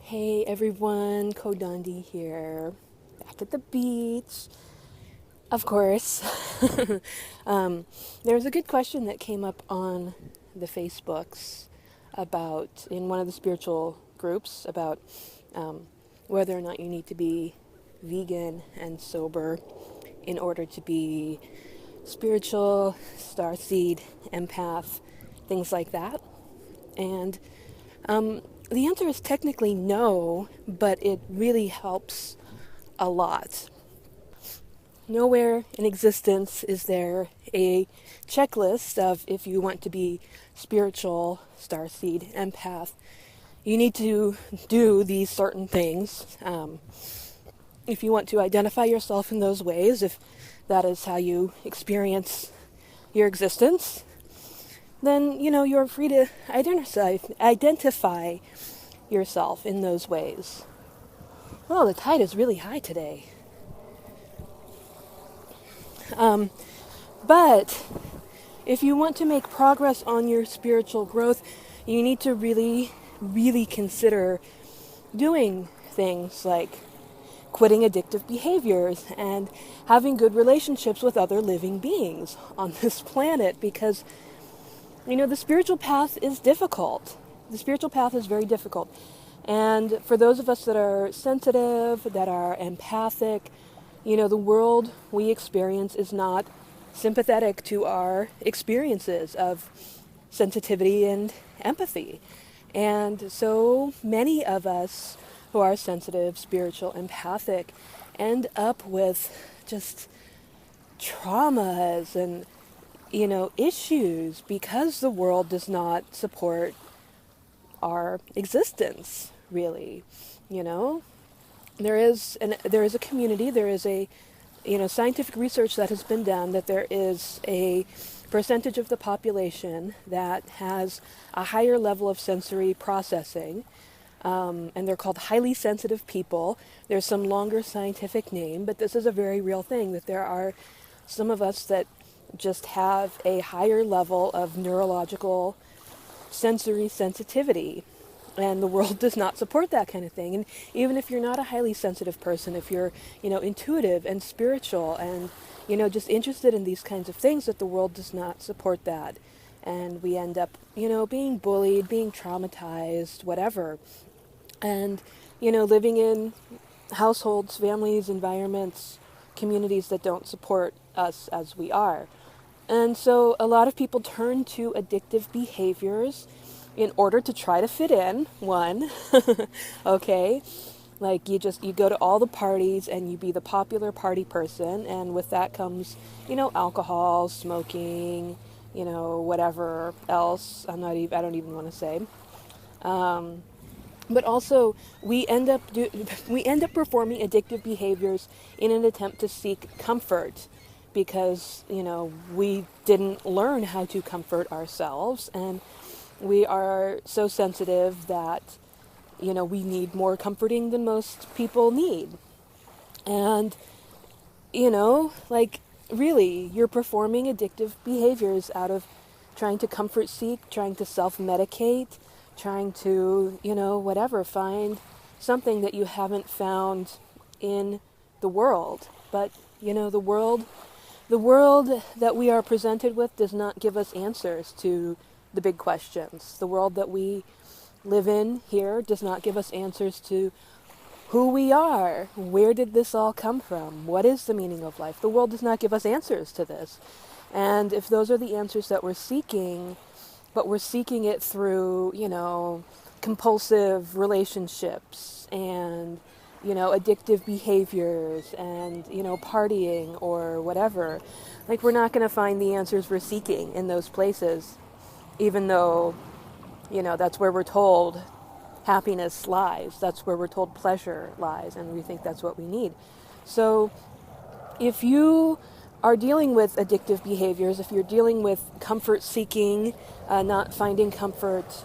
Hey everyone, Kodandi here, back at the beach, of course. There was a good question that came up on the Facebooks in one of the spiritual groups, about whether or not you need to be vegan and sober in order to be spiritual, starseed, empath, things like that. And the answer is technically no, but it really helps a lot. Nowhere in existence is there a checklist of, if you want to be spiritual, starseed, empath, you need to do these certain things. If you want to identify yourself in those ways, if that is how you experience your existence, then, you're free to identify yourself in those ways. Oh, the tide is really high today. But if you want to make progress on your spiritual growth, you need to really, really consider doing things like quitting addictive behaviors and having good relationships with other living beings on this planet, because the spiritual path is difficult. The spiritual path is very difficult. And for those of us that are sensitive, that are empathic, the world we experience is not sympathetic to our experiences of sensitivity and empathy. And so many of us who are sensitive, spiritual, empathic end up with just traumas and issues because the world does not support our existence, really. There is a community, there is a scientific research that has been done that there is a percentage of the population that has a higher level of sensory processing, and they're called highly sensitive people. There's some longer scientific name, but this is a very real thing, that there are some of us that just have a higher level of neurological sensory sensitivity, and the world does not support that kind of thing. And even if you're not a highly sensitive person, if you're intuitive and spiritual and just interested in these kinds of things, that the world does not support that, and we end up being bullied, being traumatized, whatever, and living in households, families, environments, communities that don't support us as we are. And so a lot of people turn to addictive behaviors in order to try to fit in, one, okay? Like you go to all the parties and you be the popular party person, and with that comes, alcohol, smoking, whatever else. I don't even want to say. But also, we end up performing addictive behaviors in an attempt to seek comfort, because we didn't learn how to comfort ourselves, and we are so sensitive that we need more comforting than most people need. And really, you're performing addictive behaviors out of trying to comfort seek, trying to self-medicate, trying to whatever, find something that you haven't found in the world. But the world that we are presented with does not give us answers to the big questions. The world that we live in here does not give us answers to who we are. Where did this all come from? What is the meaning of life? The world does not give us answers to this. And if those are the answers that we're seeking, but we're seeking it through, compulsive relationships and addictive behaviors and, partying or whatever, we're not going to find the answers we're seeking in those places, even though, that's where we're told happiness lies. That's where we're told pleasure lies, and we think that's what we need. So if you are dealing with addictive behaviors, if you're dealing with comfort seeking, not finding comfort,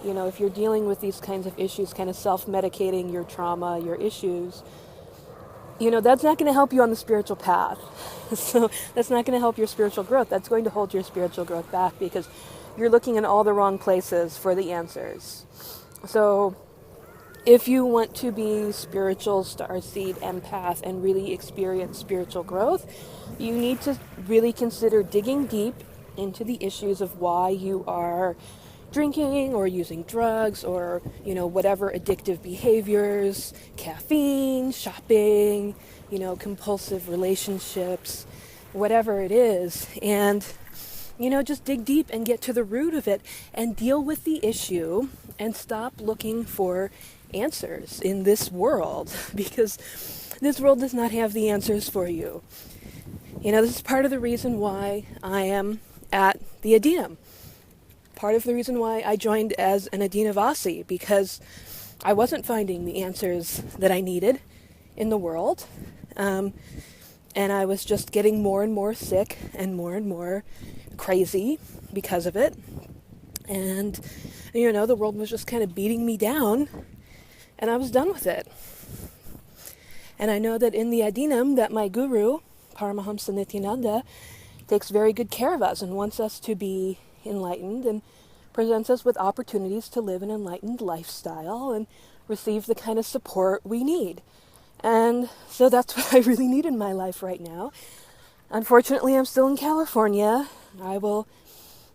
if you're dealing with these kinds of issues, kind of self-medicating your trauma, your issues, that's not going to help you on the spiritual path. So that's not going to help your spiritual growth. That's going to hold your spiritual growth back, because you're looking in all the wrong places for the answers. So if you want to be spiritual, starseed, empath, and really experience spiritual growth, you need to really consider digging deep into the issues of why you are drinking or using drugs or, whatever addictive behaviors, caffeine, shopping, compulsive relationships, whatever it is. And, just dig deep and get to the root of it and deal with the issue and stop looking for answers in this world, because this world does not have the answers for you. This is part of the reason why I am at the Adinam. Part of the reason why I joined as an Adinavasi, because I wasn't finding the answers that I needed in the world. And I was just getting more and more sick and more crazy because of it. And, the world was just kind of beating me down, and I was done with it. And I know that in the Adinam, that my guru, Paramahamsa Nityananda, takes very good care of us and wants us to be enlightened and presents us with opportunities to live an enlightened lifestyle and receive the kind of support we need. And so that's what I really need in my life right now. Unfortunately, I'm still in California. I will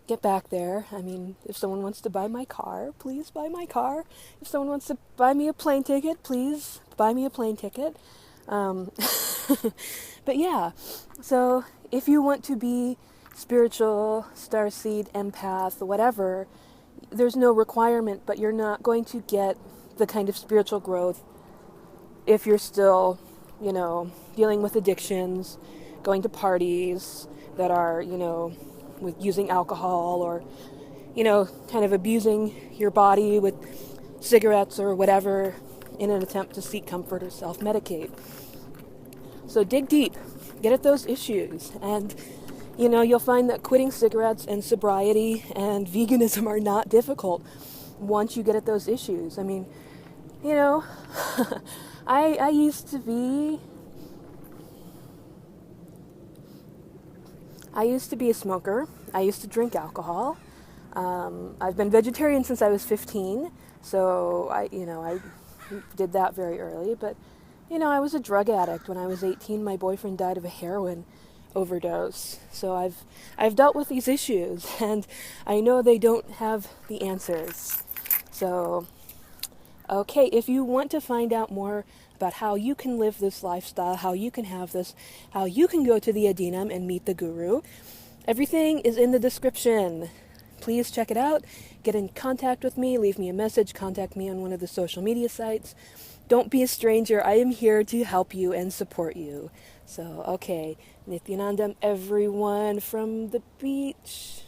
get back there. I mean, if someone wants to buy my car, please buy my car. If someone wants to buy me a plane ticket, please buy me a plane ticket. But yeah, so if you want to be spiritual, starseed, empath, whatever, there's no requirement, but you're not going to get the kind of spiritual growth if you're still, dealing with addictions, going to parties that are, with using alcohol or, kind of abusing your body with cigarettes or whatever in an attempt to seek comfort or self-medicate. So dig deep, get at those issues, and, you'll find that quitting cigarettes and sobriety and veganism are not difficult once you get at those issues. I mean, I used to be a smoker. I used to drink alcohol. I've been vegetarian since I was 15, so I did that very early. But, I was a drug addict. When I was 18, my boyfriend died of a heroin overdose. So I've dealt with these issues, and I know they don't have the answers. So, okay, if you want to find out more about how you can live this lifestyle, how you can have this, how you can go to the Adinam and meet the guru, everything is in the description. Please check it out. Get in contact with me. Leave me a message. Contact me on one of the social media sites. Don't be a stranger. I am here to help you and support you. So, okay. Nityanandam, everyone from the beach.